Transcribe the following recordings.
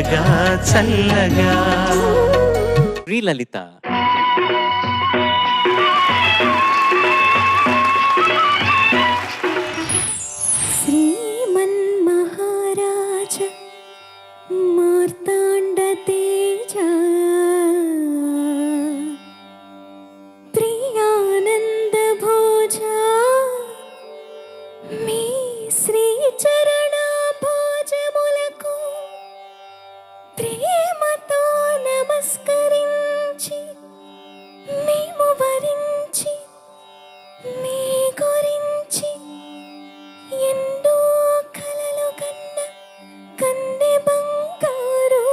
తీయగా చల్లగా. శ్రీలలిత. శ్రీమన్మహారాజ మార్తాండ తేజ ప్రియానంద భోజ మీ శ్రీచరణ భోజములకు ప్రేమతో నమస్కరించి మేము వరించి మీ గురించి ఎన్నో కలలు కన్న కన్నె బంగారు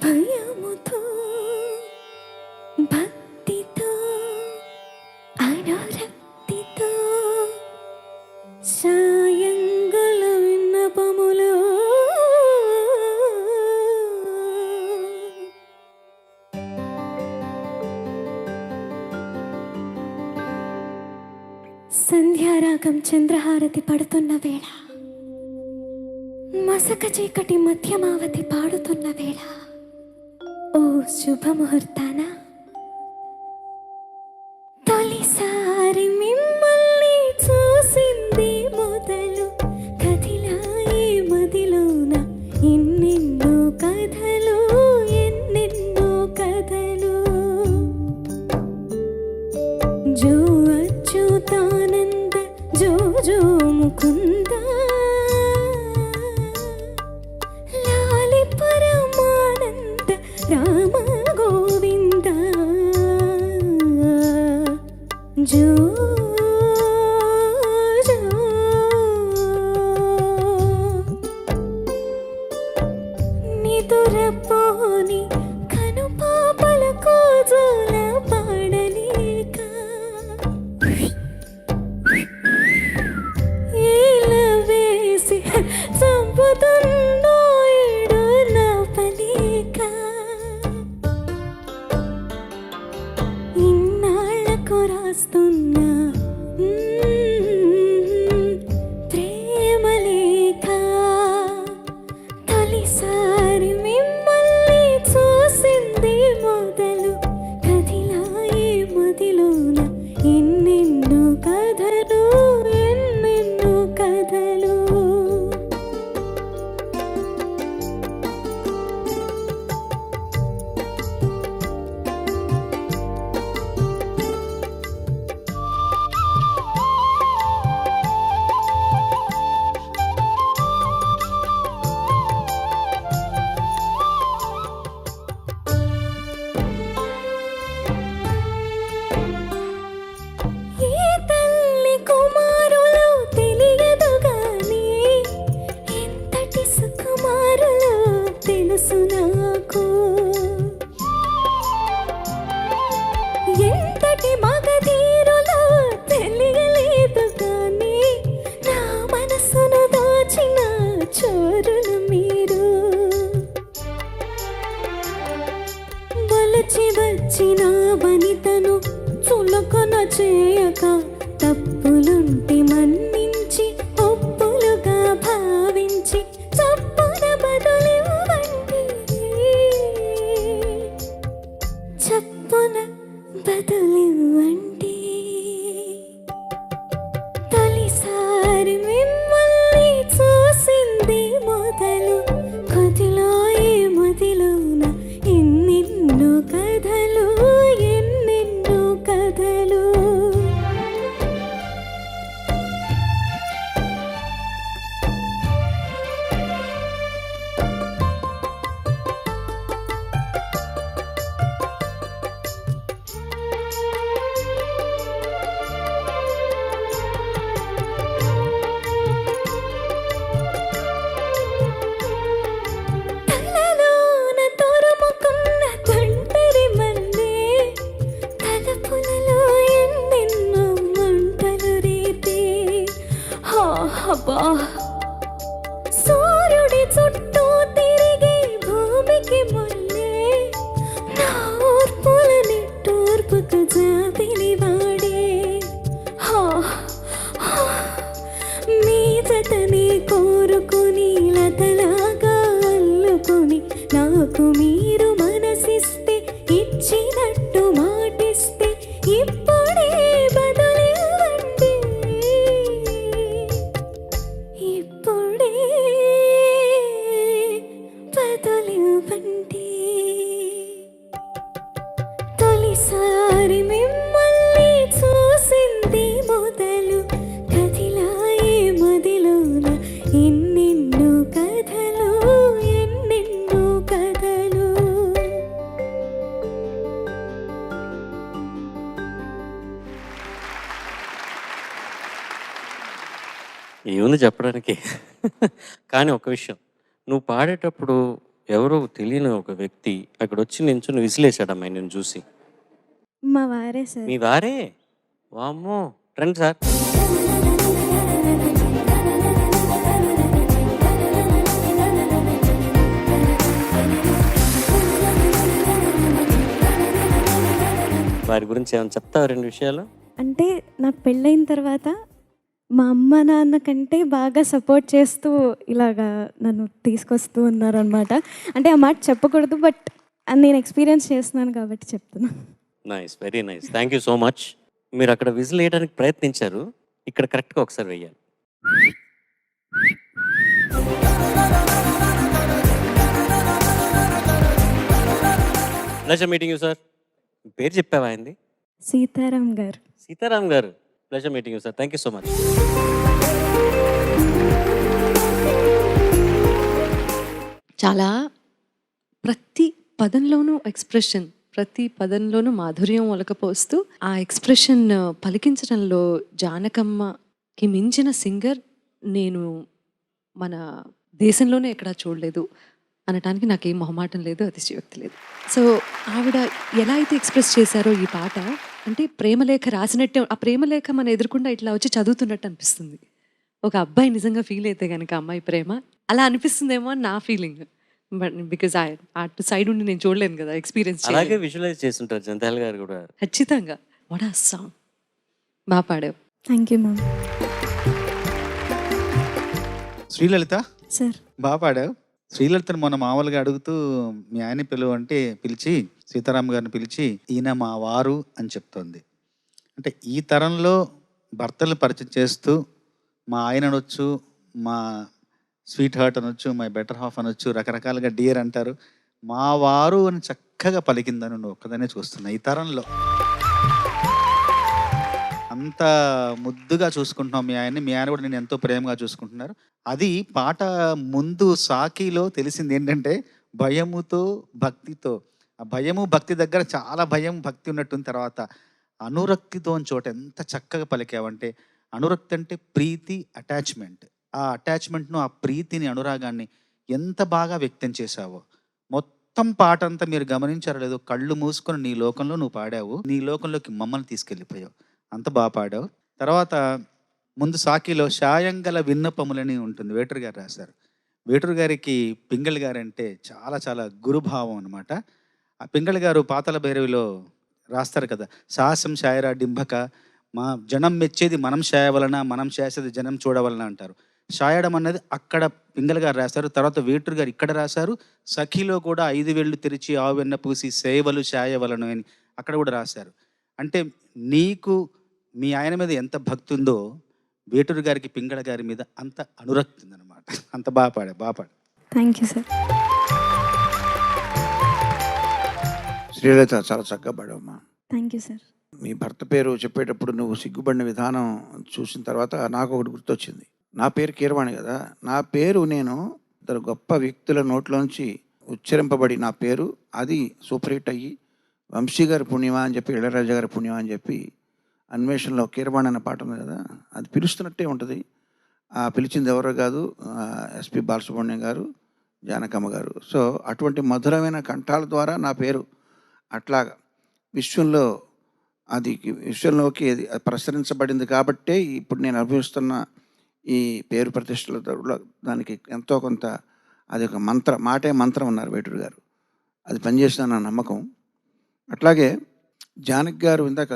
భయముతో భక్తితో అనురక్తితో సాయంగల విన్నపములో సంధ్యారాగం చంద్రహారతి పడుతున్న వేళ, మసక చీకటి మధ్యమావతి పాడుతున్న వేళ, ఓ శుభముహూర్తాన తొలిసారి మిమ్మల్ని చూసింది మొదలు కథిలాయే మదిలోన ఎన్నెన్నో కథలు ఎన్నెన్నో కథలు. జో అచ్యుతానంద జో జో ముకుంద లాలి పరమానంద రామ గోవింద జో జో. నిదురపోని కను పాపల కోజుల పాడలేక ఇలా వేసి చంపుతున్నో ఏడు నా పలేక ఇన్నాళ్లకు రాస్తున్నా ప్రేమలేఖ. తొలిసారి మిమ్మల్ని చూసింది మొదలు కథిలాయే మదిలోన ఎన్నెన్నో కథలు ఎన్నెన్నో కథలు. ఏ తల్లి కుమారులో తెలియదు గాని ఎంతటి సుకుమారులో తెలుసు నాకు. ఎంతటి మగధీరులో తెలియలేదు గాని నా మనసును దోచిన చోరులు మీరు. వలచి వచ్చిన వనితను చులకన చేయక తప్పులుంటి మన్నించి ఒప్పులుగా భావించి చప్పున బదులివ్వండి చప్పున బదులివ్వండి. తొలిసారి మిమ్మల్ని చూసింది మొదలు కథిలాయే మదిలోన ఎన్నెన్నో కథలు ఎన్నెన్నో కథలు. నాకు మీరు మనసిస్తే ఇచ్చినట్టు మాటిస్తే ఇప్పుడే బదులివ్వండి, ఇప్పుడే బదులివ్వండి. తొలిసారి మిమ్మల్ని చూసింది మొదలు కదిలాయే మదిలోన ఎన్నెన్నో కథలు, ఎన్నెన్నో కథలు. ఏముంది చెప్పడానికి. కానీ ఒక విషయం, నువ్వు పాడేటప్పుడు ఎవరో తెలియని ఒక వ్యక్తి అక్కడ వచ్చి నించుని విసిలేశాడమ్మా నేను చూసి. మా వారే సార్. మీ వారే? వామ్మో, రండి సార్. వారి గురించి ఏమైనా చెప్తావా 2 విషయాలు? అంటే నాకు పెళ్ళైన తర్వాత మా అమ్మ నాన్న కంటే బాగా సపోర్ట్ చేస్తూ ఇలాగా నన్ను తీసుకొస్తూ ఉన్నారనమాట. అంటే ఆ మాట చెప్పకూడదు, బట్ నేను ఎక్స్పీరియన్స్ చేస్తున్నాను కాబట్టి చెప్తున్నాను. Nice, very nice. Thank you so much. మీరు అక్కడ విజిల్ వేయడానికి ప్రయత్నించారు, ఇక్కడ కరెక్ట్గా ఒకసారి వేయాలి. Pleasure meeting you sir. పేరు చెప్పావా ఆయనది? సీతారాం గారు. సీతారాం గారు, pleasure meeting you sir. Thank you so much. చాలా ప్రతి పదంలోనూ ఎక్స్ప్రెషన్, ప్రతి పదంలోనూ మాధుర్యం ఒలకపోస్తూ ఆ ఎక్స్ప్రెషన్ పలికించడంలో జానకమ్మకి మించిన సింగర్ నేను మన దేశంలోనే ఎక్కడా చూడలేదు అనటానికి నాకేం మొహమాటం లేదు, అతిశయోక్తి లేదు. సో ఆవిడ ఎలా అయితే ఎక్స్ప్రెస్ చేశారో ఈ పాట, అంటే ప్రేమలేఖ రాసినట్టే, ఆ ప్రేమలేఖ మన ఎదురుకుండా ఇట్లా వచ్చి చదువుతున్నట్టు అనిపిస్తుంది. ఒక అబ్బాయి నిజంగా ఫీల్ అయితే కనుక అమ్మాయి ప్రేమ అలా అనిపిస్తుందేమో అని నా ఫీలింగ్. బట్ బికాజ్ అటు సైడ్ ఉండి నేను చూడలేను కదా, ఎక్స్పీరియన్స్ అలాగే విజువలైజ్ చేస్తుంటారు జంతాల్ గారు కూడా. ఖచ్చితంగా. వాట్ ఆ సాంగ్, బాగా పాడావు. Thank you ma'am. Srilalitha sir. బాగా పాడావు. శ్రీలలితను మొన్న మామూలుగా అడుగుతూ మీ ఆయన అంటే పిలిచి సీతారాం గారిని పిలిచి ఈయన మా వారు అని చెప్తోంది. అంటే ఈ తరంలో భర్తలు పరిచయం చేస్తూ మా ఆయన అనొచ్చు, మా స్వీట్ హార్ట్ అనొచ్చు, మై బెటర్ హాఫ్ అనొచ్చు, రకరకాలుగా డియర్ అంటారు. మా వారు అని చక్కగా పలికిందని నువ్వు ఒక్కదానే చూస్తున్నా ఈ తరంలో. అంత ముద్దుగా చూసుకుంటున్నావు మీ ఆయన్ని, మీ ఆయన కూడా నేను ఎంతో ప్రేమగా చూసుకుంటున్నారు. అది పాట ముందు సాకిలో తెలిసింది ఏంటంటే భయముతో భక్తితో. ఆ భయము భక్తి దగ్గర చాలా భయం భక్తి ఉన్నట్టుంది. తర్వాత అనురక్తితో అని చోట ఎంత చక్కగా పలికావంటే, అనురక్తి అంటే ప్రీతి, అటాచ్మెంట్. ఆ అటాచ్మెంట్ను, ఆ ప్రీతిని, అనురాగాన్ని ఎంత బాగా వ్యక్తం చేశావో. మొత్తం పాట అంతా మీరు గమనించారో లేదో, కళ్ళు మూసుకొని నీ లోకంలో నువ్వు పాడావు, నీ లోకంలోకి మమ్మల్ని తీసుకెళ్ళిపోయావు. అంత బాగా పాడావు. తర్వాత ముందు సాకిలో శాయంగల విన్నపములని ఉంటుంది, వేటూరు గారు రాశారు. వేటూరు గారికి పింగళి గారు అంటే చాలా చాలా గురుభావం అనమాట. ఆ పింగళి గారు పాతాళ భైరవిలో రాస్తారు కదా, సాహసం శాయరా డింబక, మా జనం మెచ్చేది మనం శాయవలన, మనం చేసేది జనం చూడవలన అంటారు. శాయడం అన్నది అక్కడ పింగళి గారు రాశారు. తర్వాత వేటూరు గారు ఇక్కడ రాశారు. సఖిలో కూడా 5 వేళ్ళు తెరిచి ఆవు వెన్న పూసి సేవలు శాయవలను అని అక్కడ కూడా రాశారు. అంటే నీకు మీ ఆయన మీద ఎంత భక్తి ఉందో వేటూరు గారికి పింగళ గారి మీద అంత అనురక్తి ఉందన్నమాట. అంత బాగా పాడా. Thank you sir. శ్రీలలిత చాలా చక్కగా పాడావమ్మా. Thank you sir. మీ భర్త పేరు చెప్పేటప్పుడు నువ్వు సిగ్గుపడిన విధానం చూసిన తర్వాత నాకు ఒకటి గుర్తొచ్చింది. నా పేరు కీరవాణి కదా, నా పేరు నేను ఇద్దరు గొప్ప వ్యక్తుల నోట్లోంచి ఉచ్చరింపబడి నా పేరు అది సూపర్ హిట్ అయ్యి వంశీ గారి పుణ్యమా అని చెప్పి, ఇళయరాజా గారి పుణ్యమా అని చెప్పి అన్వేషణలో కీరవాణి అనే పాట ఉంది కదా, అది పిలుస్తున్నట్టే ఉంటుంది. ఆ పిలిచింది ఎవరో కాదు, ఎస్పి బాలసుబ్రహ్మణ్యం గారు, జానకమ్మ గారు. సో అటువంటి మధురమైన కంఠాల ద్వారా నా పేరు అట్లాగా విశ్వంలోకి అది ప్రసరించబడింది. కాబట్టే ఇప్పుడు నేను అనుభవిస్తున్న ఈ పేరు ప్రతిష్టల దానికి ఎంతో కొంత అది ఒక మాటే మంత్రం ఉన్నారు వేటూరు గారు. అది పనిచేసిన నా నమ్మకం. అట్లాగే జానకి గారు ఇందాక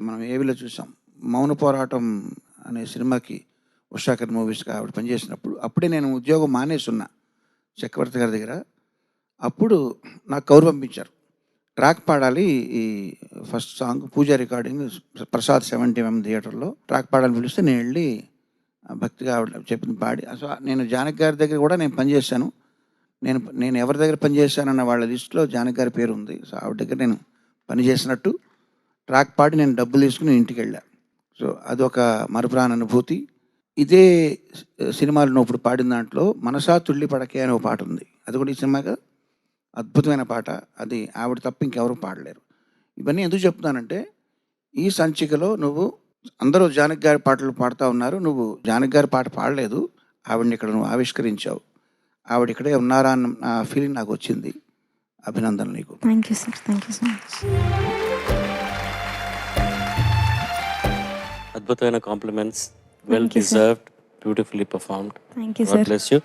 మనం ఏవిలో చూసాం, మౌన పోరాటం అనే సినిమాకి ఉషాకర్ మూవీస్గా ఆవిడ పనిచేసినప్పుడు అప్పుడే నేను ఉద్యోగం మానేసున్నా చక్రవర్తి గారి దగ్గర. అప్పుడు నాకు కౌరు పంపించారు, ట్రాక్ పాడాలి, ఈ ఫస్ట్ సాంగ్ పూజ రికార్డింగ్ ప్రసాద్ 70mm థియేటర్లో ట్రాక్ పాడాలని పిలిస్తే నేను వెళ్ళి భక్తిగా ఆవిడ చెప్పింది పాడి. అసలు నేను జానకి గారి దగ్గర కూడా నేను పనిచేశాను. నేను ఎవరి దగ్గర పనిచేశానన్న వాళ్ళ లిస్టులో జానకి గారి పేరు ఉంది. సో ఆవిడ దగ్గర నేను పనిచేసినట్టు ట్రాక్ పాడి నేను డబ్బులు తీసుకుని ఇంటికి వెళ్ళాను. సో అదొక మరుపురాని అనుభూతి. ఇదే సినిమాలో ఇప్పుడు పాడిన దాంట్లో మనసా తుళ్ళి పడకే అనే ఒక పాట ఉంది. అది కూడా ఈ సినిమాగా అద్భుతమైన పాట. అది ఆవిడ తప్ప ఇంకెవరు పాడలేరు. ఇవన్నీ ఎందుకు చెప్తున్నానంటే, ఈ సంచికలో నువ్వు అందరూ జానకి గారి పాటలు పాడుతూ ఉన్నారు, నువ్వు జానకి గారి పాట పాడలేదు, ఆవిడని ఇక్కడ నువ్వు ఆవిష్కరించావు. ఆవిడ ఇక్కడే ఉన్నారా అన్న ఫీలింగ్ నాకు వచ్చింది. అభినందనలు నీకు. Thank you sir, thank you so much. అద్భుతమైన compliments, well Thank you, sir. Deserved, beautifully performed. Thank you god sir. Bless you.